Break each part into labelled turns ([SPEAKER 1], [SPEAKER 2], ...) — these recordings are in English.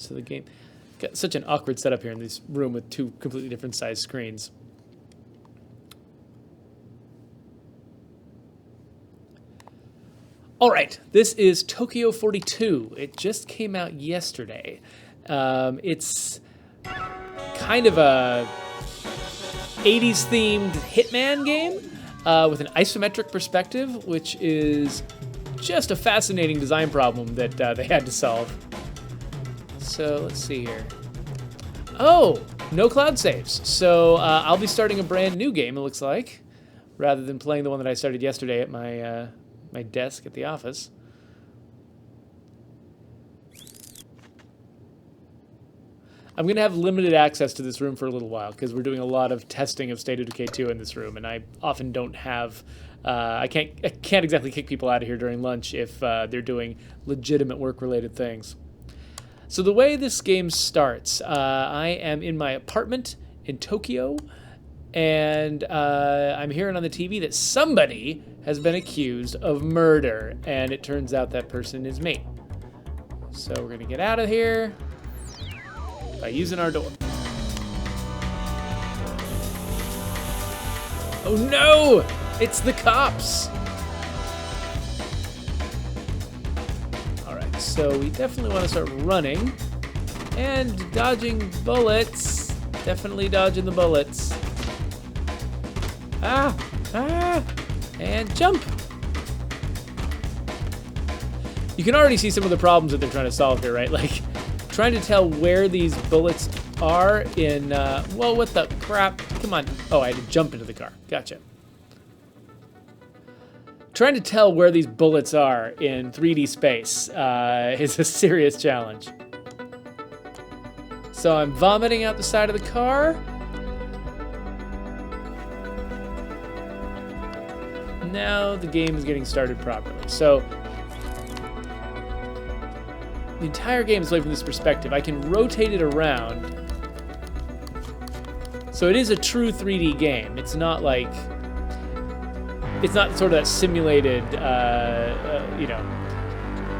[SPEAKER 1] So the game got such an awkward setup here in this room with two completely different sized screens. All right, this is Tokyo 42. It just came out yesterday. It's kind of a 80s themed Hitman game with an isometric perspective, which is just a fascinating design problem that they had to solve. So let's see here. Oh, no cloud saves. So I'll be starting a brand new game, it looks like, rather than playing the one that I started yesterday at my desk at the office. I'm going to have limited access to this room for a little while because we're doing a lot of testing of State of Decay 2 in this room, and I often don't have... I can't exactly kick people out of here during lunch if they're doing legitimate work-related things. So the way this game starts, I am in my apartment in Tokyo, and I'm hearing on the TV that somebody has been accused of murder, and it turns out that person is me. So we're gonna get out of here by using our door. Oh no! It's the cops! Alright, so we definitely want to start running and dodging bullets. Definitely dodging the bullets. Ah! And jump! You can already see some of the problems that they're trying to solve here, right? Like, trying to tell where these bullets are in, well, what the crap? Come on. Oh, I had to jump into the car. Gotcha. Trying to tell where these bullets are in 3D space is a serious challenge. So I'm vomiting out the side of the car. Now the game is getting started properly. So the entire game is played from this perspective. I can rotate it around. So it is a true 3D game. It's not like, it's not sort of that simulated,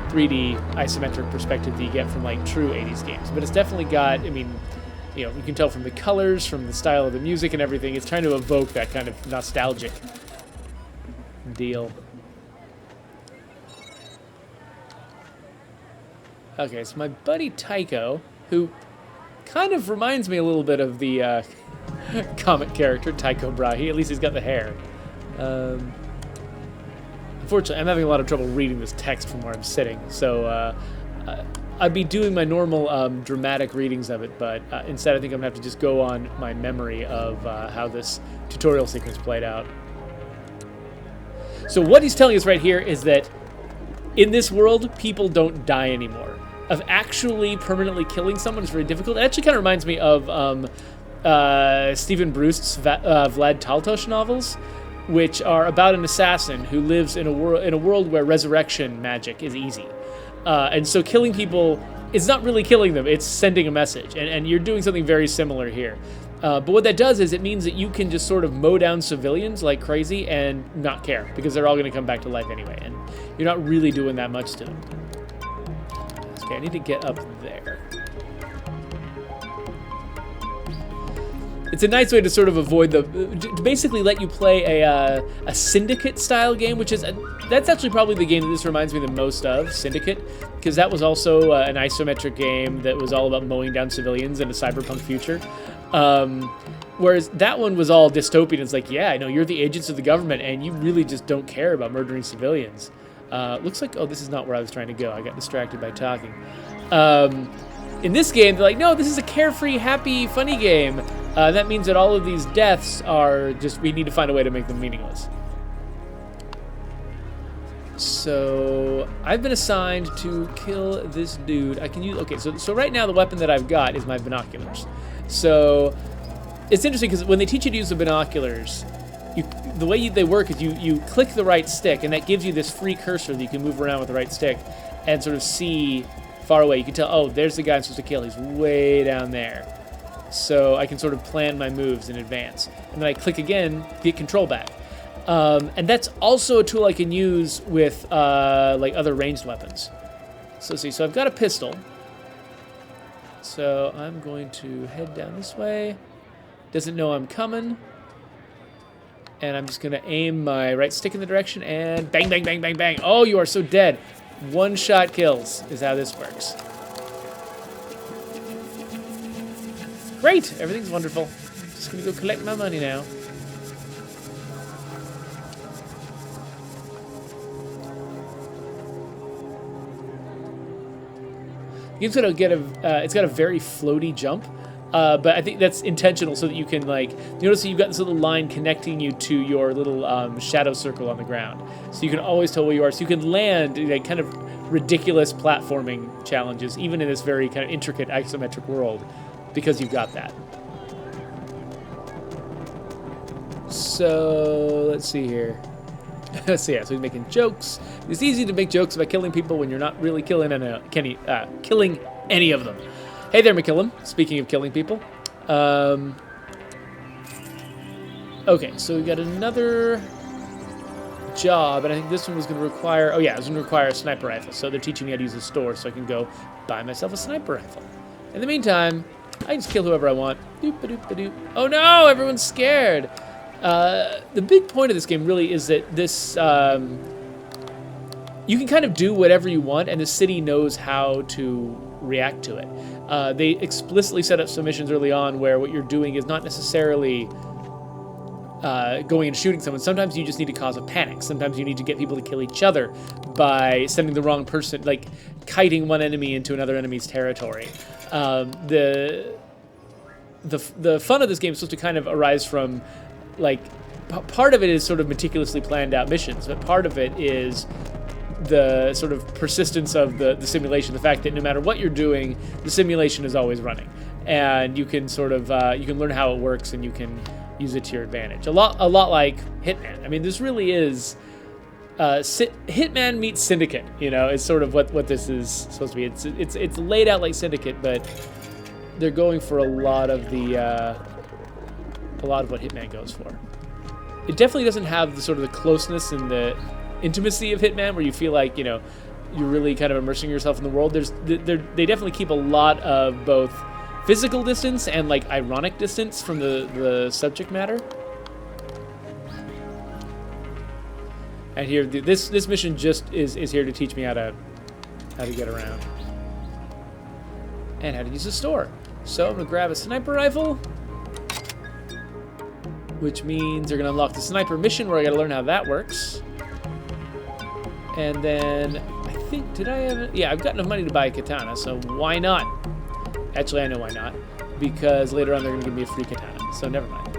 [SPEAKER 1] 3D isometric perspective that you get from like true 80s games. But it's definitely got, I mean, you can tell from the colors, from the style of the music and everything, it's trying to evoke that kind of nostalgic deal. Okay, so my buddy Tycho, who kind of reminds me a little bit of the comic character Tycho Brahe. At least he's got the hair. Unfortunately, I'm having a lot of trouble reading this text from where I'm sitting, so I'd be doing my normal dramatic readings of it, but instead I think I'm going to have to just go on my memory of how this tutorial sequence played out. So what he's telling us right here is that in this world, people don't die anymore. Of actually permanently killing someone is very difficult. It actually kind of reminds me of Stephen Brust's Vlad Tolstoy novels, which are about an assassin who lives in a world where resurrection magic is easy. And so killing people is not really killing them, it's sending a message. And you're doing something very similar here. But what that does is it means that you can just sort of mow down civilians like crazy and not care, because they're all going to come back to life anyway, and you're not really doing that much to them. Okay, I need to get up there. It's a nice way to sort of avoid to basically let you play a Syndicate style game, which is, that's actually probably the game that this reminds me the most of, Syndicate, because that was also an isometric game that was all about mowing down civilians in a cyberpunk future. Whereas that one was all dystopian. It's like, yeah, I know you're the agents of the government and you really just don't care about murdering civilians. Looks like, oh, this is not where I was trying to go. I got distracted by talking. In this game, they're like, no, this is a carefree, happy, funny game. That means that all of these deaths are just, we need to find a way to make them meaningless. So I've been assigned to kill this dude. I can use, okay, so right now the weapon that I've got is my binoculars. So it's interesting because when they teach you to use the binoculars, the way they work is you click the right stick, and that gives you this free cursor that you can move around with the right stick and sort of see far away. You can tell, oh, there's the guy I'm supposed to kill. He's way down there. So I can sort of plan my moves in advance. And then I click again, get control back. And that's also a tool I can use with like other ranged weapons. So let's see, so I've got a pistol. So I'm going to head down this way. Doesn't know I'm coming. And I'm just going to aim my right stick in the direction and bang, bang, bang, bang, bang. Oh, you are so dead. One-shot kills is how this works. Great. Everything's wonderful. Just going to go collect my money now. It's got a very floaty jump, but I think that's intentional so that you can, like, you notice that you've got this little line connecting you to your little shadow circle on the ground, so you can always tell where you are. So you can land in like kind of ridiculous platforming challenges, even in this very kind of intricate isometric world, because you've got that. So let's see here. So yeah, so he's making jokes. It's easy to make jokes about killing people when you're not really killing any of them. Hey there, McKillum. Speaking of killing people. Okay, so we got another job, and I think this one was going to require... Oh yeah, it was going to require a sniper rifle. So they're teaching me how to use a store so I can go buy myself a sniper rifle. In the meantime, I can just kill whoever I want. Doop-a-doop-a-doop. Oh no, everyone's scared. The big point of this game really is that this, you can kind of do whatever you want, and the city knows how to react to it. They explicitly set up some missions early on where what you're doing is not necessarily going and shooting someone. Sometimes you just need to cause a panic. Sometimes you need to get people to kill each other by sending the wrong person, like kiting one enemy into another enemy's territory. The fun of this game is supposed to kind of arise from, like, part of it is sort of meticulously planned out missions, but part of it is the sort of persistence of the simulation, the fact that no matter what you're doing, the simulation is always running, and you can sort of you can learn how it works and you can use it to your advantage. A lot like Hitman. I mean, this really is Hitman meets Syndicate. You know, is sort of what this is supposed to be. It's laid out like Syndicate, but they're going for a lot of what Hitman goes for. It definitely doesn't have the sort of the closeness and the intimacy of Hitman, where you feel like, you know, you're really kind of immersing yourself in the world. They definitely keep a lot of both physical distance and like ironic distance from the subject matter. And here, this mission just is here to teach me how to get around and how to use the store. So I'm gonna grab a sniper rifle, which means they're gonna unlock the sniper mission where I gotta learn how that works. And then I think, did I have it? Yeah, I've got enough money to buy a katana, so why not? Actually, I know why not, because later on they're gonna give me a free katana, so never mind.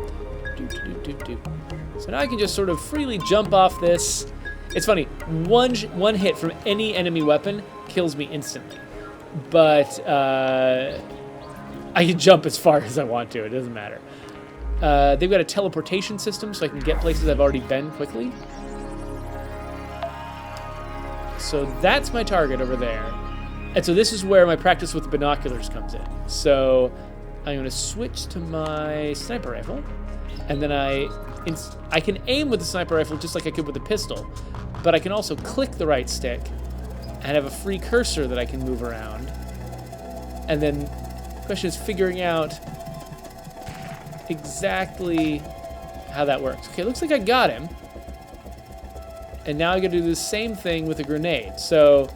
[SPEAKER 1] So now I can just sort of freely jump off this. It's funny, one hit from any enemy weapon kills me instantly, but I can jump as far as I want to. It doesn't matter. They've got a teleportation system, so I can get places I've already been quickly. So that's my target over there. And so this is where my practice with the binoculars comes in. So I'm going to switch to my sniper rifle, and then I can aim with the sniper rifle just like I could with the pistol, but I can also click the right stick and have a free cursor that I can move around. And then the question is figuring out exactly how that works. Okay, looks like I got him. And now I gotta do the same thing with a grenade. So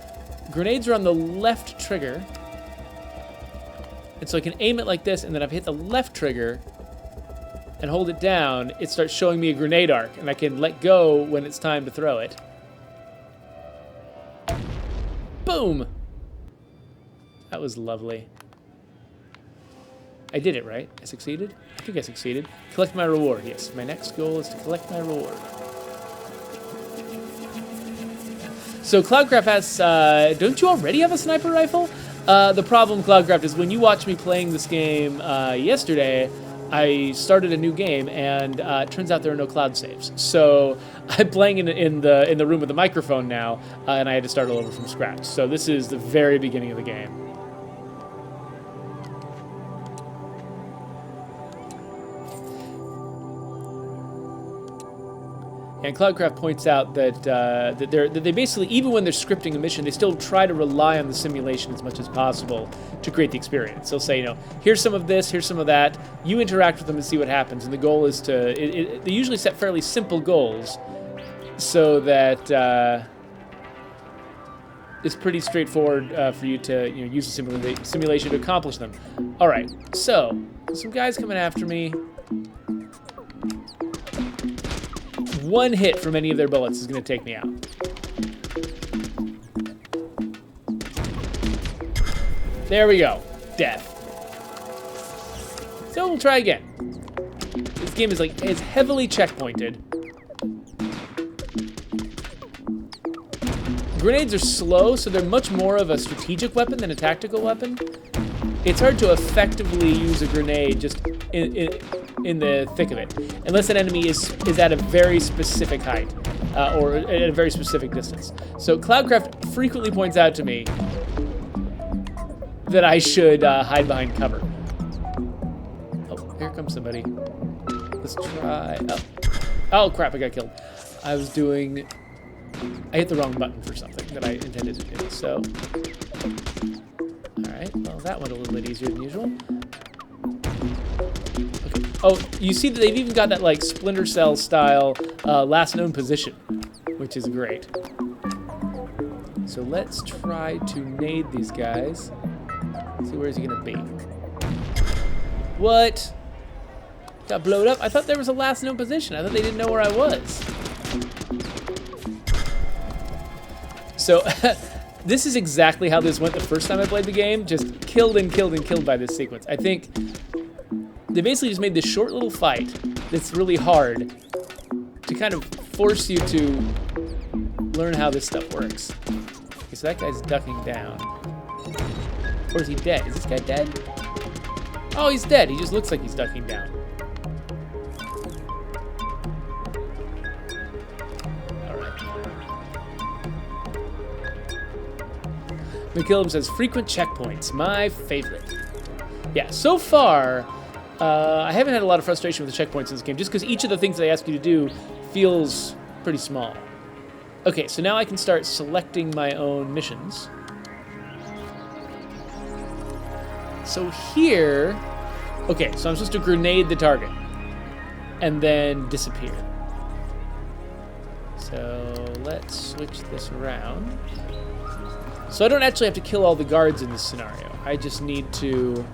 [SPEAKER 1] grenades are on the left trigger. And so I can aim it like this, and then if I hit the left trigger and hold it down, it starts showing me a grenade arc, and I can let go when it's time to throw it. Boom! That was lovely. I did it, right? I succeeded? I think I succeeded. Collect my reward. Yes, my next goal is to collect my reward. So Cloudcraft has, don't you already have a sniper rifle? The problem, Cloudcraft, is when you watched me playing this game yesterday, I started a new game, and it turns out there are no cloud saves. So I'm playing in the room with the microphone now, and I had to start all over from scratch. So this is the very beginning of the game. And Cloudcraft points out that that they basically, even when they're scripting a mission, they still try to rely on the simulation as much as possible to create the experience. They'll say, here's some of this, here's some of that. You interact with them and see what happens. And the goal is they usually set fairly simple goals so that it's pretty straightforward for you to use the simulation to accomplish them. All right, so some guys coming after me. One hit from any of their bullets is going to take me out. There we go. Death. So we'll try again. This game is heavily checkpointed. Grenades are slow, so they're much more of a strategic weapon than a tactical weapon. It's hard to effectively use a grenade just in the thick of it, unless an enemy is at a very specific height or at a very specific distance. So Cloudcraft frequently points out to me that I should hide behind cover. Oh, here comes somebody. Let's try. Oh crap! I got killed. I hit the wrong button for something that I intended to do. So, all right. Well, that went a little bit easier than usual. Oh, you see that they've even got that like Splinter Cell style last known position, which is great. So let's try to nade these guys. See, where is he gonna be? What? Got blowed up? I thought there was a last known position. I thought they didn't know where I was. So this is exactly how this went the first time I played the game. Just killed and killed and killed by this sequence. I think they basically just made this short little fight that's really hard to kind of force you to learn how this stuff works. Okay, so that guy's ducking down. Or is he dead? Is this guy dead? Oh, he's dead. He just looks like he's ducking down. All right. McKillum says, frequent checkpoints, my favorite. Yeah, so far, I haven't had a lot of frustration with the checkpoints in this game, just because each of the things they ask you to do feels pretty small. Okay, so now I can start selecting my own missions. So here, okay, so I'm supposed to grenade the target and then disappear. So let's switch this around. So I don't actually have to kill all the guards in this scenario. I just need to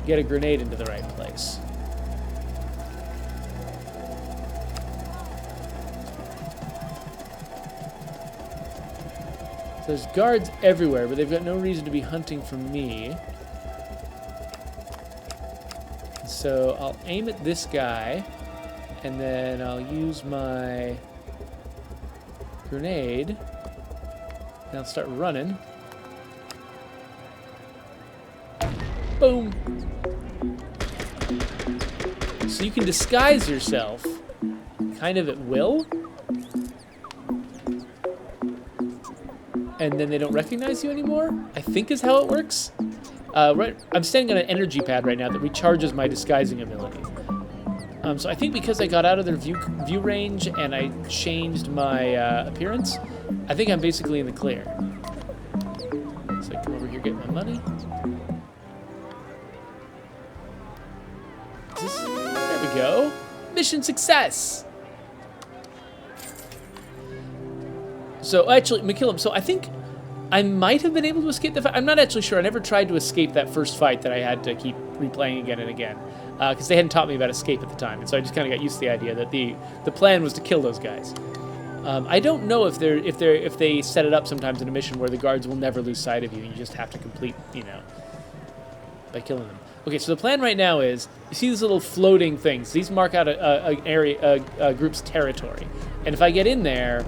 [SPEAKER 1] get a grenade into the right place. So there's guards everywhere, but they've got no reason to be hunting for me. So I'll aim at this guy, and then I'll use my grenade, and I'll start running. Boom. So you can disguise yourself kind of at will, and then they don't recognize you anymore, I think is how it works. Right, I'm standing on an energy pad right now that recharges my disguising ability. So I think because I got out of their view range and I changed my appearance, I think I'm basically in the clear. So I come over here, get my money. There we go. Mission success. So actually, McKillum, so I think I might have been able to escape the fight. I'm not actually sure. I never tried to escape that first fight that I had to keep replaying again and again, because they hadn't taught me about escape at the time, and so I just kind of got used to the idea that the plan was to kill those guys. I don't know if they set it up sometimes in a mission where the guards will never lose sight of you, and you just have to complete, by killing them. Okay, so the plan right now is, you see these little floating things. These mark out a group's territory, and if I get in there,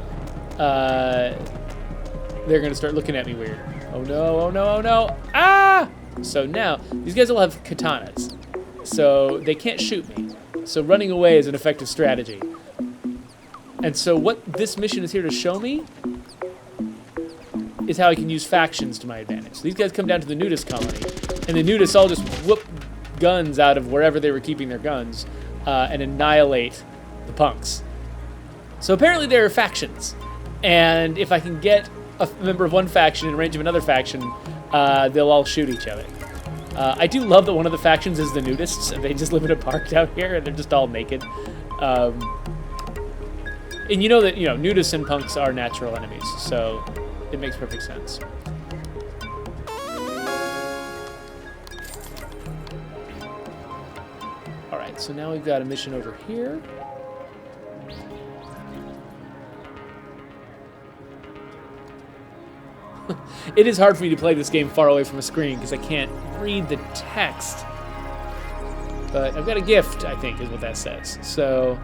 [SPEAKER 1] they're going to start looking at me weird. Oh no, oh no, oh no. Ah! So now, these guys all have katanas. So they can't shoot me. So running away is an effective strategy. And so what this mission is here to show me is how I can use factions to my advantage. So these guys come down to the nudist colony, and the nudists all just whoop guns out of wherever they were keeping their guns and annihilate the punks. So apparently there are factions, and if I can get a member of one faction in range of another faction, they'll all shoot each other. I do love that one of the factions is the nudists, and they just live in a park down here, and they're just all naked. And you know that, nudists and punks are natural enemies, so it makes perfect sense. Alright, so now we've got a mission over here. It is hard for me to play this game far away from a screen because I can't read the text. But I've got a gift, I think, is what that says. So...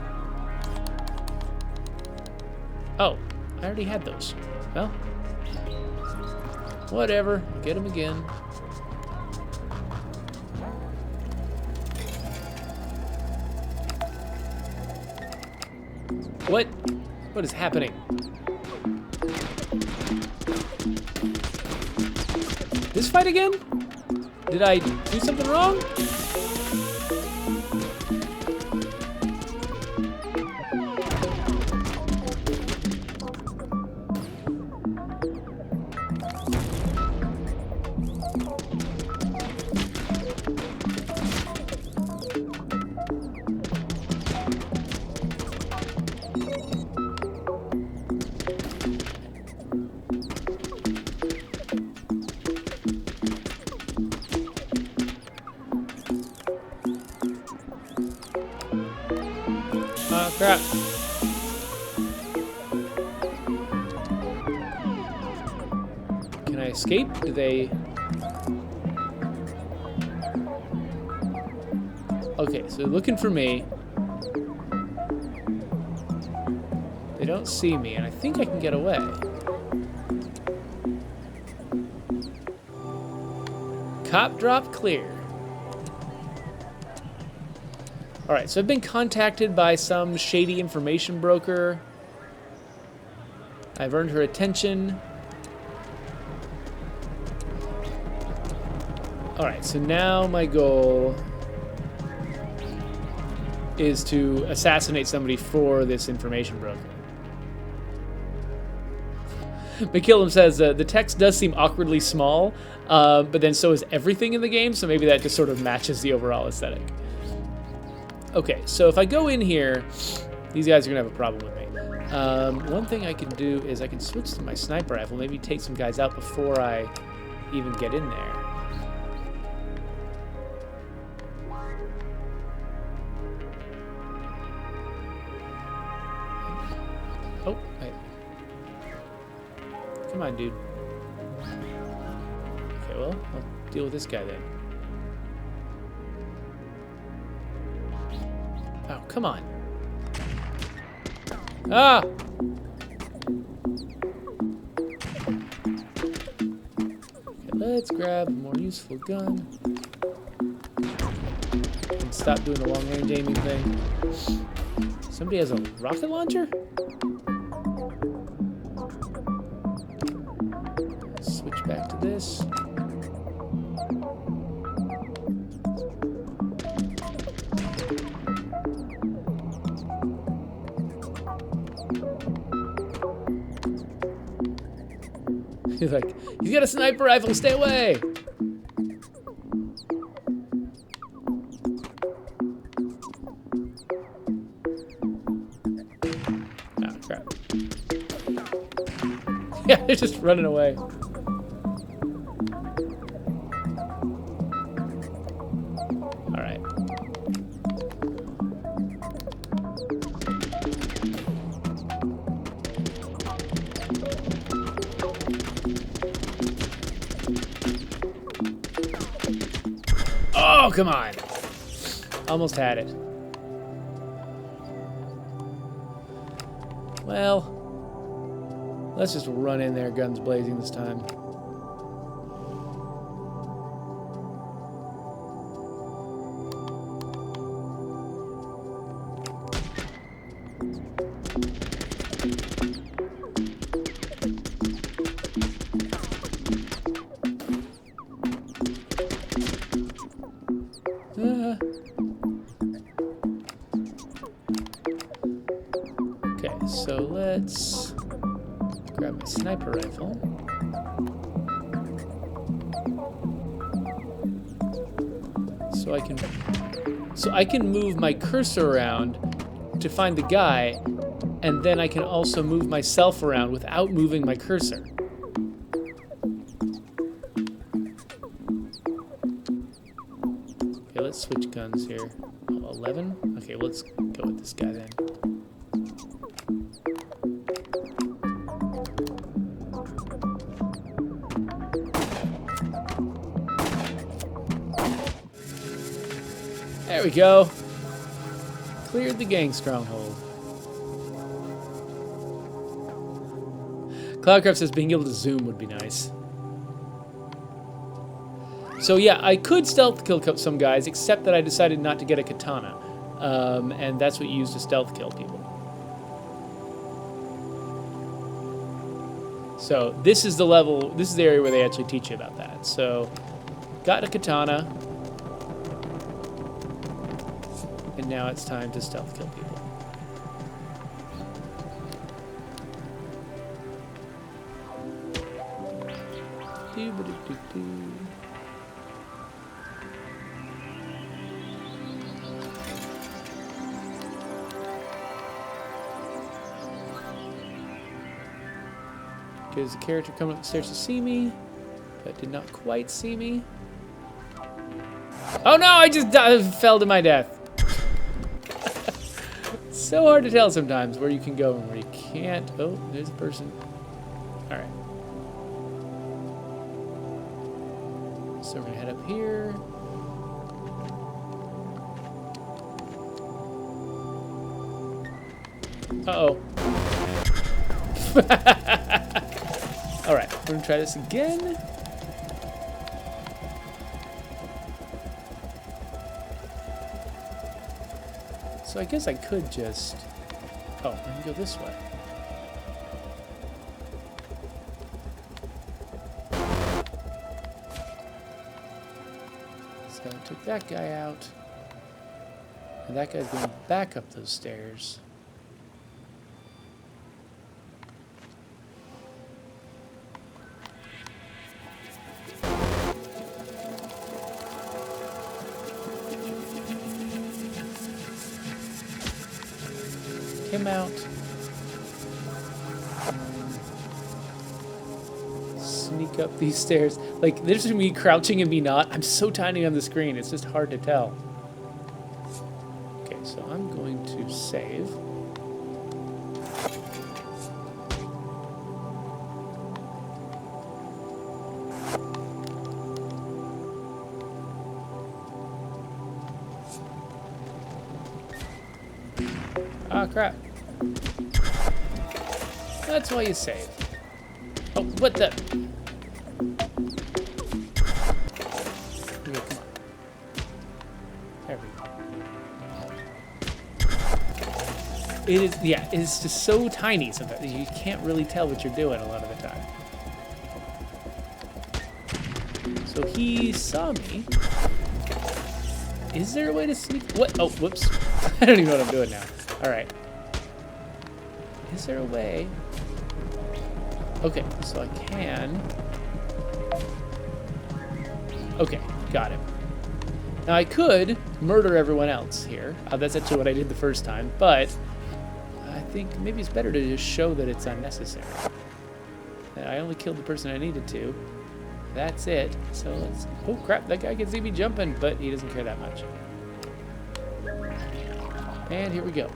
[SPEAKER 1] Oh, I already had those. Well, whatever. I'll get them again. What? What is happening? This fight again? Did I do something wrong? Crap. Can I escape? Do they... Okay, so they're looking for me. They don't see me, and I think I can get away. Cop drop clear. Alright, so I've been contacted by some shady information broker. I've earned her attention. Alright, so now my goal is to assassinate somebody for this information broker. McKillum says, the text does seem awkwardly small, but then so is everything in the game, so maybe that just sort of matches the overall aesthetic. Okay, so if I go in here, these guys are going to have a problem with me. One thing I can do is I can switch to my sniper rifle, maybe take some guys out before I even get in there. Oh, wait. Come on, dude. Okay, well, I'll deal with this guy then. Oh, come on. Ah! Okay, let's grab a more useful gun. And stop doing the long-range aiming thing. Somebody has a rocket launcher? Switch back to this. He's like, he's got a sniper rifle, stay away! Oh, crap. Yeah, they're just running away. Alright. Oh, come on. Almost had it. Well, let's just run in there, guns blazing this time. Okay, so let's grab my sniper rifle. So I can move my cursor around to find the guy, and then I can also move myself around without moving my cursor. Okay, let's switch guns here. 11? Okay, well, let's go with this guy then. There we go. Cleared the gang stronghold. Cloudcraft says being able to zoom would be nice. So yeah, I could stealth kill some guys, except that I decided not to get a katana. And that's what you use to stealth kill people. So this is the level, this is the area where they actually teach you about that. So, got a katana. And now it's time to stealth kill people. There's a character coming up the stairs to see me, but did not quite see me. Oh no, I just fell to my death. It's so hard to tell sometimes where you can go and where you can't. Oh, there's a person. All right. So we're gonna head up here. Uh-oh. All right, we're gonna try this again. So I guess I could just, oh, let me go this way. So I took that guy out, and that guy's going back up those stairs. Him out. Sneak up these stairs. Like, there's me crouching and me not. I'm so tiny on the screen, it's just hard to tell. Okay, so I'm going to save. Ah, crap. That's why you save. Oh, what the? Okay, come on. There we go. It is, yeah, it's just so tiny sometimes. You can't really tell what you're doing a lot of the time. So he saw me. Is there a way to sneak? What? Oh, whoops. I don't even know what I'm doing now. All right. Is there a way? Okay, so I can. Okay, got him. Now I could murder everyone else here. That's actually what I did the first time, but I think maybe it's better to just show that it's unnecessary. That I only killed the person I needed to. That's it. So let's. Oh crap! That guy can see me jumping, but he doesn't care that much. And here we go.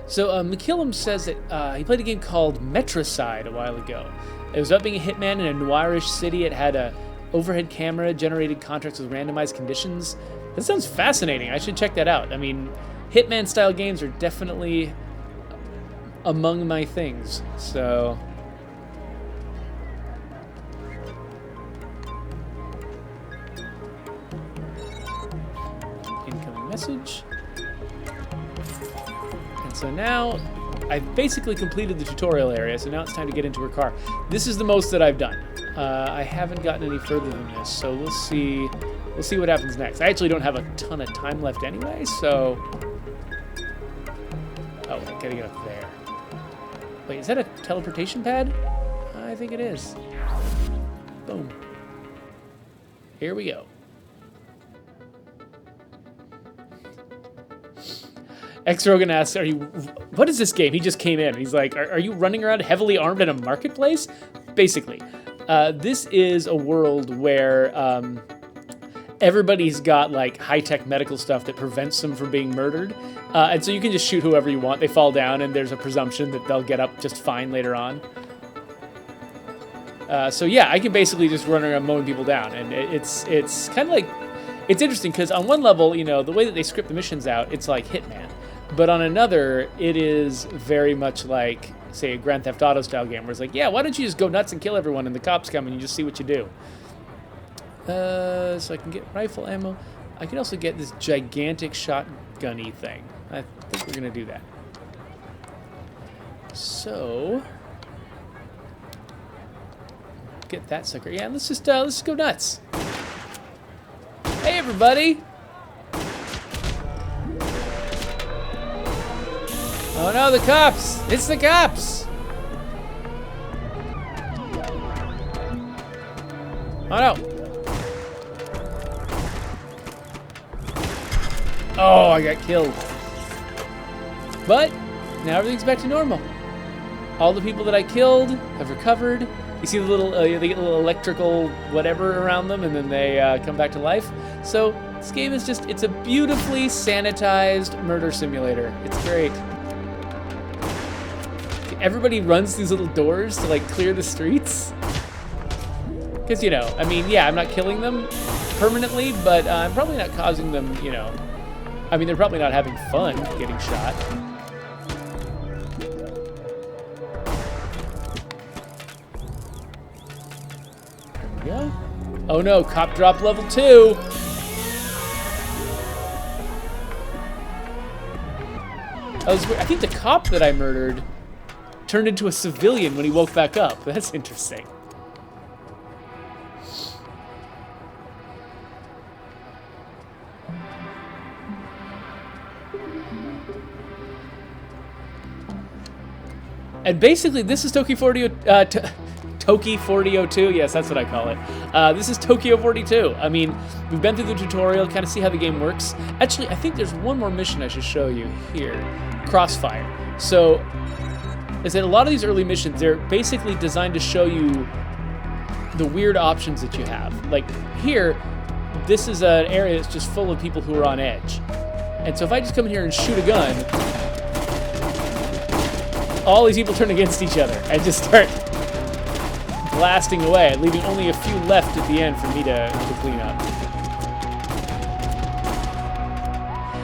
[SPEAKER 1] So McKillum says that he played a game called Metricide a while ago. It was about being a hitman in a noirish city. It had a overhead camera, generated contracts with randomized conditions. That sounds fascinating. I should check that out. I mean, Hitman-style games are definitely among my things. So incoming message. So now, I've basically completed the tutorial area, so now it's time to get into her car. This is the most that I've done. I haven't gotten any further than this, so we'll see we'll see what happens next. I actually don't have a ton of time left anyway, so... Oh, I gotta get up there. Wait, is that a teleportation pad? I think it is. Boom. Here we go. X-Rogan asks, what is this game? He just came in. He's like, are you running around heavily armed in a marketplace? Basically. This is a world where everybody's got like high-tech medical stuff that prevents them from being murdered. And so you can just shoot whoever you want. They fall down and there's a presumption that they'll get up just fine later on. So yeah, I can basically just run around mowing people down. And it's kind of like, it's interesting because on one level, you know, the way that they script the missions out, it's like Hitman. But on another, it is very much like, say, a Grand Theft Auto style game where it's like, yeah, why don't you just go nuts and kill everyone and the cops come and you just see what you do. So I can get rifle ammo. I can also get this gigantic shotgun-y thing. I think we're going to do that. So, get that sucker. Yeah, let's just go nuts. Hey, everybody. Oh no, the cops! It's the cops! Oh no! Oh, I got killed. But now everything's back to normal. All the people that I killed have recovered. You see the little, they get a little electrical whatever around them, and then they come back to life. So this game is just, it's a beautifully sanitized murder simulator. It's great. Everybody runs these little doors to like clear the streets. Because, you know, I mean, yeah, I'm not killing them permanently, but I'm probably not causing them, you know, I mean, they're probably not having fun getting shot. There we go. Oh no, cop drop level 2. I think the cop that I murdered turned into a civilian when he woke back up. That's interesting. And basically, this is Toki 4002. Yes, that's what I call it. This is Tokyo 42. I mean, we've been through the tutorial, kind of see how the game works. Actually, I think there's one more mission I should show you here. Crossfire. So, I said a lot of these early missions, they're basically designed to show you the weird options that you have. Like here, this is an area that's just full of people who are on edge. And so if I just come in here and shoot a gun, all these people turn against each other and just start blasting away, leaving only a few left at the end for me to clean up.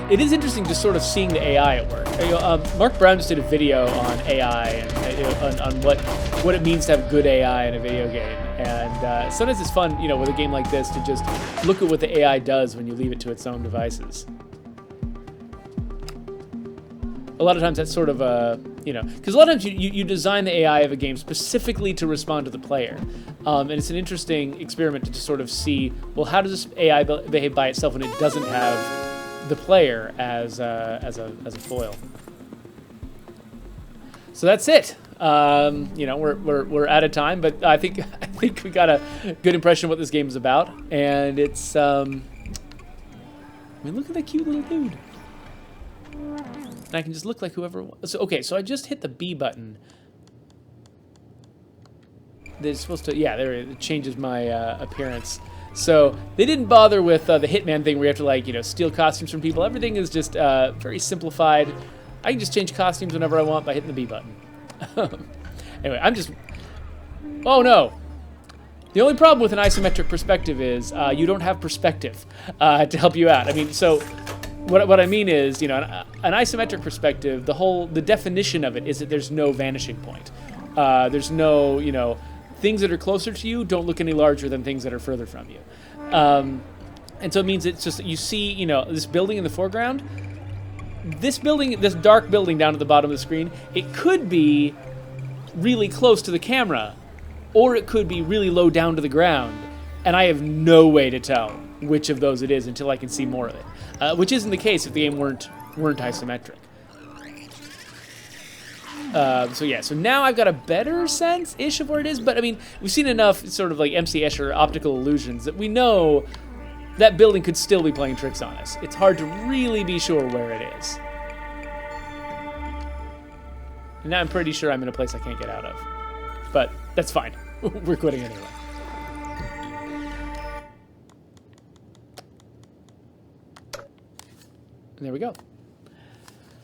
[SPEAKER 1] It is interesting just sort of seeing the AI at work. Mark Brown just did a video on AI and on what it means to have good AI in a video game. And sometimes it's fun, you know, with a game like this to just look at what the AI does when you leave it to its own devices. A lot of times that's sort of a, you know, because a lot of times you design the AI of a game specifically to respond to the player. And it's an interesting experiment to just sort of see, well, how does this AI behave by itself when it doesn't have the player as a foil? So that's it. You know, we're out of time, but I think we got a good impression of what this game is about, and it's I mean, look at that cute little dude. And I can just look like whoever. So okay, so I just hit the B button. They're supposed to, yeah, there it changes my appearance. So they didn't bother with the Hitman thing where you have to, like, you know, steal costumes from people. Everything is just very simplified. I can just change costumes whenever I want by hitting the B button. Anyway, I'm just... Oh, no. The only problem with an isometric perspective is you don't have perspective to help you out. I mean, so what I mean is, you know, an isometric perspective, the definition of it is that there's no vanishing point. There's no, you know, things that are closer to you don't look any larger than things that are further from you. And so it means it's just, you see, you know, this building in the foreground, this dark building down at the bottom of the screen, it could be really close to the camera, or it could be really low down to the ground, and I have no way to tell which of those it is until I can see more of it, which isn't the case if the game weren't isometric. So yeah, so now I've got a better sense-ish of where it is, but I mean, we've seen enough sort of like MC Escher optical illusions that we know that building could still be playing tricks on us. It's hard to really be sure where it is. And now I'm pretty sure I'm in a place I can't get out of. But that's fine. We're quitting anyway. And there we go.